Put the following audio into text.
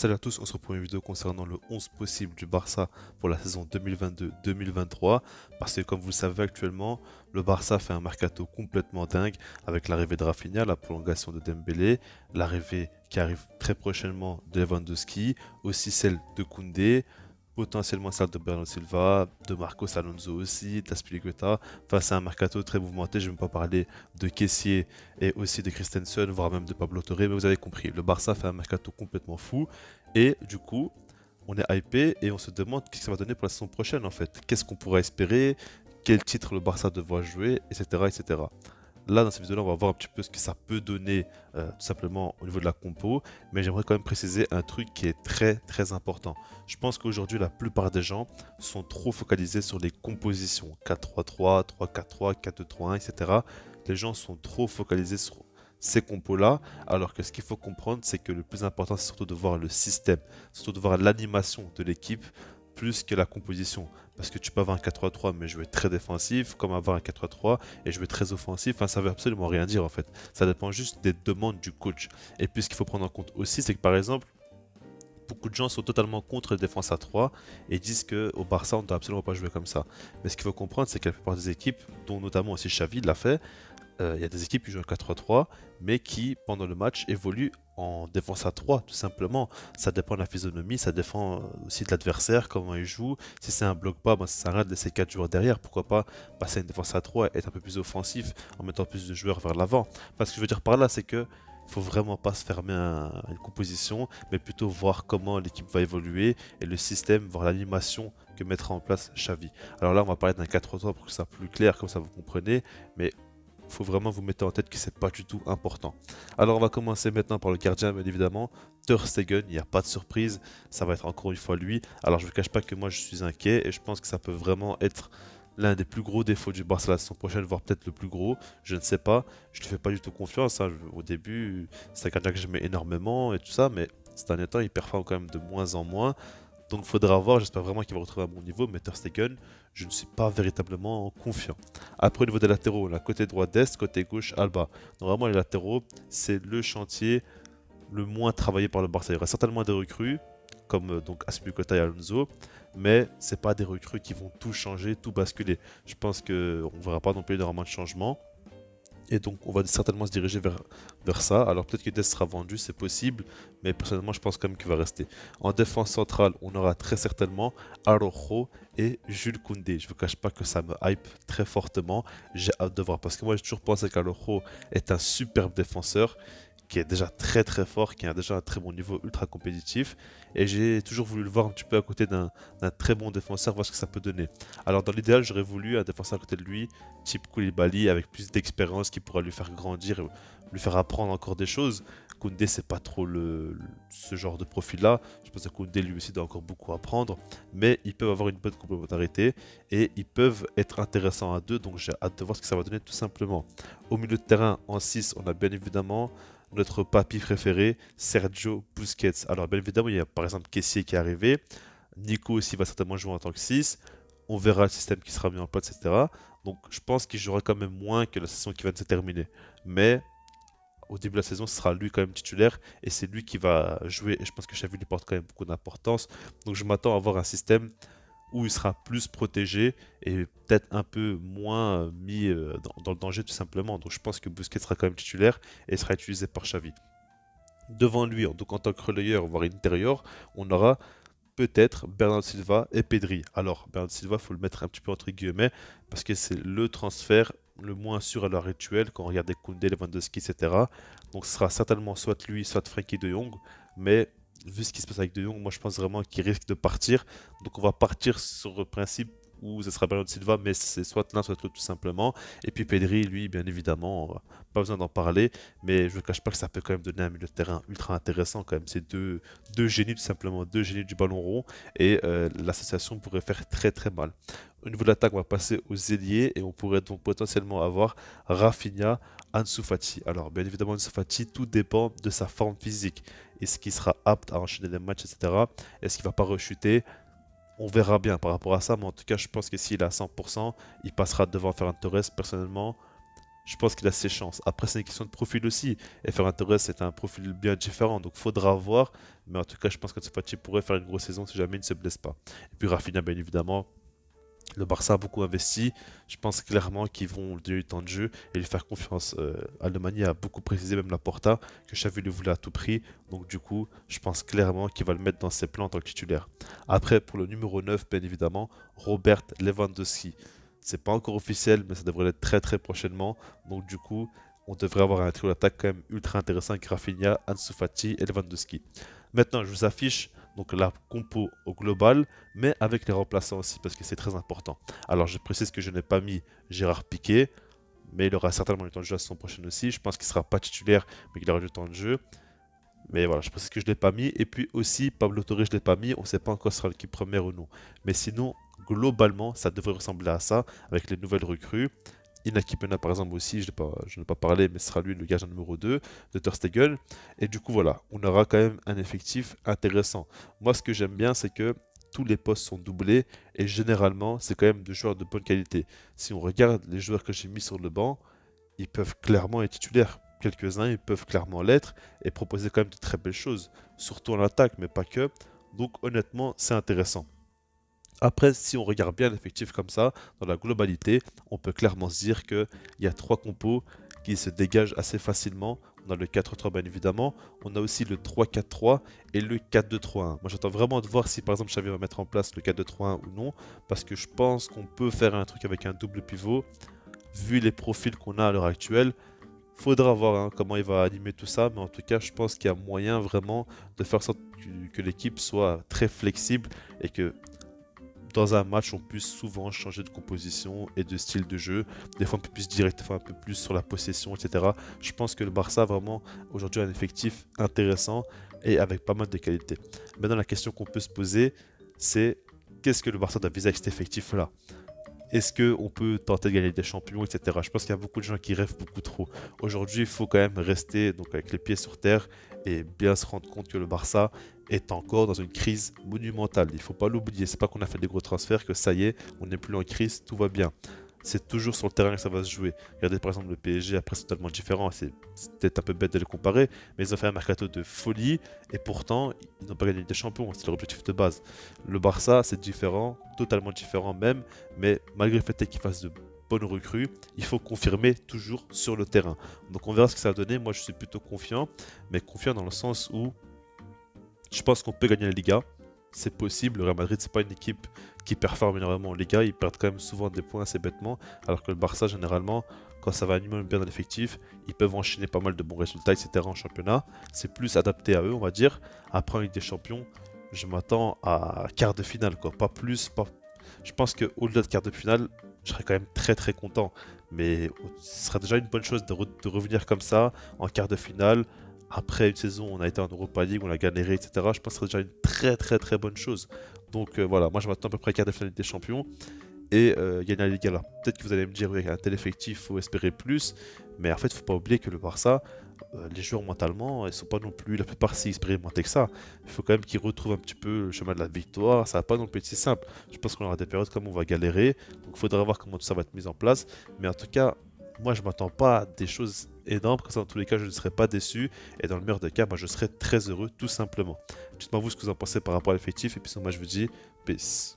Salut à tous, on se retrouve pour une vidéo concernant le 11 possible du Barça pour la saison 2022-2023 parce que comme vous le savez actuellement, le Barça fait un mercato complètement dingue avec l'arrivée de Rafinha, la prolongation de Dembélé, l'arrivée qui arrive très prochainement de Lewandowski, aussi celle de Koundé, potentiellement celle de Bernardo Silva, de Marcos Alonso aussi, d'Aspilicueta. Enfin, c'est un mercato très mouvementé. Je ne vais même pas parler de Kessié et aussi de Christensen, voire même de Pablo Torre, mais vous avez compris. Le Barça fait un mercato complètement fou et du coup, on est hypé et on se demande qu'est-ce que ça va donner pour la saison prochaine en fait. Qu'est-ce qu'on pourra espérer, quel titre le Barça devra jouer, etc. etc. Là, dans cette vidéo-là, on va voir un petit peu ce que ça peut donner tout simplement au niveau de la compo, mais j'aimerais quand même préciser un truc qui est très très important. Je pense qu'aujourd'hui, la plupart des gens sont trop focalisés sur les compositions 4-3-3, 3-4-3, 4-2-3-1, etc. Les gens sont trop focalisés sur ces compos-là, alors que ce qu'il faut comprendre, c'est que le plus important, c'est surtout de voir le système, surtout de voir l'animation de l'équipe plus que la composition. Parce que tu peux avoir un 4-3-3 mais jouer très défensif, comme avoir un 4-3-3 et jouer très offensif. Enfin, ça veut absolument rien dire en fait. Ça dépend juste des demandes du coach. Et puis ce qu'il faut prendre en compte aussi, c'est que par exemple, beaucoup de gens sont totalement contre la défense à 3 et disent qu'au Barça, on ne doit absolument pas jouer comme ça. Mais ce qu'il faut comprendre, c'est que la plupart des équipes, dont notamment aussi Xavi l'a fait, il y a des équipes qui jouent en 4-3-3, mais qui, pendant le match, évoluent en défense à 3, tout simplement. Ça dépend de la physionomie, ça dépend aussi de l'adversaire, comment il joue. Si c'est un bloc bas, ben, ça sert à rien de laisser 4 joueurs derrière. Pourquoi pas passer à une défense à 3 et être un peu plus offensif en mettant plus de joueurs vers l'avant. Parce que je veux dire par là, c'est que faut vraiment pas se fermer à une composition, mais plutôt voir comment l'équipe va évoluer et le système, voir l'animation que mettra en place Xavi. Alors là, on va parler d'un 4-3 pour que ça soit plus clair, comme ça vous comprenez, mais faut vraiment vous mettre en tête que c'est pas du tout important. Alors on va commencer maintenant par le gardien, bien évidemment. Ter Stegen, il n'y a pas de surprise, ça va être encore une fois lui. Alors je ne vous cache pas que moi je suis inquiet et je pense que ça peut vraiment être l'un des plus gros défauts du Barça la saison prochaine, voire peut-être le plus gros. Je ne sais pas, je ne fais pas du tout confiance, hein. Au début, c'est un gardien que j'aimais énormément et tout ça, mais ces derniers temps, il performe quand même de moins en moins. Donc il faudra voir, j'espère vraiment qu'il va retrouver un bon niveau, mais Ter Stegen, je ne suis pas véritablement confiant. Après au niveau des latéraux, on a côté droit Dest, côté gauche Alba. Donc vraiment les latéraux, c'est le chantier le moins travaillé par le Barça. Il y aura certainement des recrues, comme donc Aspilicueta et Alonso, mais c'est pas des recrues qui vont tout changer, tout basculer. Je pense qu'on ne verra pas non plus énormément de changements. Et donc, on va certainement se diriger vers ça. Alors, peut-être que Dest sera vendu, c'est possible, mais personnellement, je pense quand même qu'il va rester. En défense centrale, on aura très certainement Araujo et Jules Koundé. Je ne vous cache pas que ça me hype très fortement. J'ai hâte de voir parce que moi, j'ai toujours pensé qu'Araujo est un superbe défenseur qui est déjà très très fort, qui a déjà un très bon niveau ultra compétitif. Et j'ai toujours voulu le voir un petit peu à côté d'un très bon défenseur, voir ce que ça peut donner. Alors dans l'idéal, j'aurais voulu un défenseur à côté de lui, type Koulibaly, avec plus d'expérience, qui pourra lui faire grandir, lui faire apprendre encore des choses. Koundé, c'est pas trop ce genre de profil-là. Je pense que Koundé, lui aussi, doit encore beaucoup apprendre. Mais ils peuvent avoir une bonne complémentarité et ils peuvent être intéressants à deux. Donc j'ai hâte de voir ce que ça va donner tout simplement. Au milieu de terrain, en 6, on a bien évidemment notre papy préféré, Sergio Busquets. Alors, bien évidemment, il y a par exemple Kessié qui est arrivé. Nico aussi va certainement jouer en tant que 6. On verra le système qui sera mis en place, etc. Donc, je pense qu'il jouera quand même moins que la saison qui vient de se terminer. Mais au début de la saison, ce sera lui quand même titulaire et c'est lui qui va jouer. Et je pense que Xavi lui porte quand même beaucoup d'importance. Donc, je m'attends à avoir un système où il sera plus protégé et peut-être un peu moins mis dans le danger tout simplement. Donc je pense que Busquets sera quand même titulaire et sera utilisé par Xavi. Devant lui, donc en tant que relayeur, voire intérieur, on aura peut-être Bernardo Silva et Pedri. Alors Bernardo Silva, il faut le mettre un petit peu entre guillemets parce que c'est le transfert le moins sûr à l'heure actuelle quand on regarde les Koundé, Lewandowski, etc. Donc ce sera certainement soit lui, soit Frenkie de Jong, mais vu ce qui se passe avec De Jong, moi je pense vraiment qu'il risque de partir. Donc on va partir sur le principe où ce sera Bernardo Silva, mais c'est soit l'un, soit l'autre tout simplement. Et puis Pedri, lui, bien évidemment, pas besoin d'en parler, mais je ne cache pas que ça peut quand même donner un milieu de terrain ultra intéressant quand même. C'est deux génies tout simplement, deux génies du ballon rond, et l'association pourrait faire très très mal. Au niveau de l'attaque, on va passer aux ailiers et on pourrait donc potentiellement avoir Rafinha, Ansu Fati. Alors bien évidemment Ansu Fati, tout dépend de sa forme physique. Est-ce qu'il sera apte à enchaîner des matchs, etc. Est-ce qu'il va pas rechuter? On verra bien par rapport à ça, mais en tout cas, je pense que s'il est à 100%, il passera devant Ferran Torres. Personnellement, je pense qu'il a ses chances. Après, c'est une question de profil aussi. Et Ferran Torres, c'est un profil bien différent, donc faudra voir. Mais en tout cas, je pense qu'Ansu Fati pourrait faire une grosse saison si jamais il ne se blesse pas. Et puis Rafinha, bien évidemment, le Barça a beaucoup investi. Je pense clairement qu'ils vont lui donner du temps de jeu et lui faire confiance. Alemany a beaucoup précisé, même Laporta, que Xavi le voulait à tout prix. Donc du coup, je pense clairement qu'il va le mettre dans ses plans en tant que titulaire. Après, pour le numéro 9, bien évidemment, Robert Lewandowski. C'est pas encore officiel, mais ça devrait l'être très très prochainement. Donc du coup, on devrait avoir un trio d'attaque quand même ultra intéressant avec Rafinha, Ansu Fati et Lewandowski. Maintenant, je vous affiche donc la compo au global, mais avec les remplaçants aussi, parce que c'est très important. Alors, je précise que je n'ai pas mis Gérard Piqué, mais il aura certainement du temps de jeu à la saison prochaine aussi. Je pense qu'il ne sera pas titulaire, mais qu'il aura du temps de jeu. Mais voilà, je précise que je ne l'ai pas mis. Et puis aussi, Pablo Torre, je ne l'ai pas mis. On ne sait pas encore si ce sera l'équipe première ou non. Mais sinon, globalement, ça devrait ressembler à ça, avec les nouvelles recrues. Inaki Pena par exemple aussi, je n'ai pas parlé, mais ce sera lui le gardien numéro 2 de Ter Stegen. Et du coup voilà, on aura quand même un effectif intéressant. Moi ce que j'aime bien c'est que tous les postes sont doublés et généralement c'est quand même de joueurs de bonne qualité. Si on regarde les joueurs que j'ai mis sur le banc, ils peuvent clairement être titulaires. Quelques-uns ils peuvent clairement l'être et proposer quand même de très belles choses, surtout en attaque mais pas que. Donc honnêtement c'est intéressant. Après, si on regarde bien l'effectif comme ça, dans la globalité, on peut clairement se dire qu'il y a trois compos qui se dégagent assez facilement. On a le 4-3 bien évidemment, on a aussi le 3-4-3 et le 4-2-3-1. Moi j'attends vraiment de voir si par exemple Xavi va mettre en place le 4-2-3-1 ou non, parce que je pense qu'on peut faire un truc avec un double pivot, vu les profils qu'on a à l'heure actuelle. Faudra voir hein, comment il va animer tout ça, mais en tout cas je pense qu'il y a moyen vraiment de faire en sorte que l'équipe soit très flexible et que dans un match, on puisse souvent changer de composition et de style de jeu. Des fois un peu plus direct, des fois un peu plus sur la possession, etc. Je pense que le Barça, vraiment, aujourd'hui, a un effectif intéressant et avec pas mal de qualité. Maintenant, la question qu'on peut se poser, c'est qu'est-ce que le Barça doit viser avec cet effectif-là? Est-ce qu'on peut tenter de gagner des champions, etc. Je pense qu'il y a beaucoup de gens qui rêvent beaucoup trop. Aujourd'hui, il faut quand même rester donc, avec les pieds sur terre et bien se rendre compte que le Barça est encore dans une crise monumentale. Il ne faut pas l'oublier. C'est pas qu'on a fait des gros transferts que ça y est, on n'est plus en crise, tout va bien. C'est toujours sur le terrain que ça va se jouer. Regardez par exemple le PSG, après c'est totalement différent. C'est peut-être un peu bête de les comparer, mais ils ont fait un mercato de folie et pourtant ils n'ont pas gagné des champions. C'est leur objectif de base. Le Barça, c'est différent, totalement différent même, mais malgré le fait qu'ils fassent de bonnes recrues, il faut confirmer toujours sur le terrain. Donc on verra ce que ça va donner. Moi je suis plutôt confiant, mais confiant dans le sens où je pense qu'on peut gagner la Liga. C'est possible. Le Real Madrid, c'est pas une équipe qui performe énormément en Liga. Ils perdent quand même souvent des points assez bêtement. Alors que le Barça, généralement, quand ça va animer bien dans l'effectif, ils peuvent enchaîner pas mal de bons résultats, etc. en championnat. C'est plus adapté à eux, on va dire. Après, avec des champions, je m'attends à quart de finale, quoi. Pas plus. Pas... Je pense qu'au-delà de quart de finale, je serais quand même très très content. Mais ce serait déjà une bonne chose de revenir comme ça en quart de finale après une saison, on a été en Europa League, on a gagné, etc. Je pense que c'est déjà une très très très bonne chose. Donc voilà, moi je m'attends à peu près à quart de finale des champions et gagner la Ligue. Alors peut-être que vous allez me dire, oui, avec un tel effectif, il faut espérer plus. Mais en fait, il ne faut pas oublier que le Barça, les joueurs mentalement, ils sont pas non plus la plupart si expérimentés que ça. Il faut quand même qu'ils retrouvent un petit peu le chemin de la victoire. Ça va pas non plus être si simple. Je pense qu'on aura des périodes comme on va galérer. Donc il faudra voir comment tout ça va être mis en place. Mais en tout cas, moi je m'attends pas à des choses énormes. Comme ça, dans tous les cas, je ne serai pas déçu. Et dans le meilleur des cas, moi, je serai très heureux, tout simplement. Dites-moi vous ce que vous en pensez par rapport à l'effectif. Et puis sinon, moi je vous dis peace.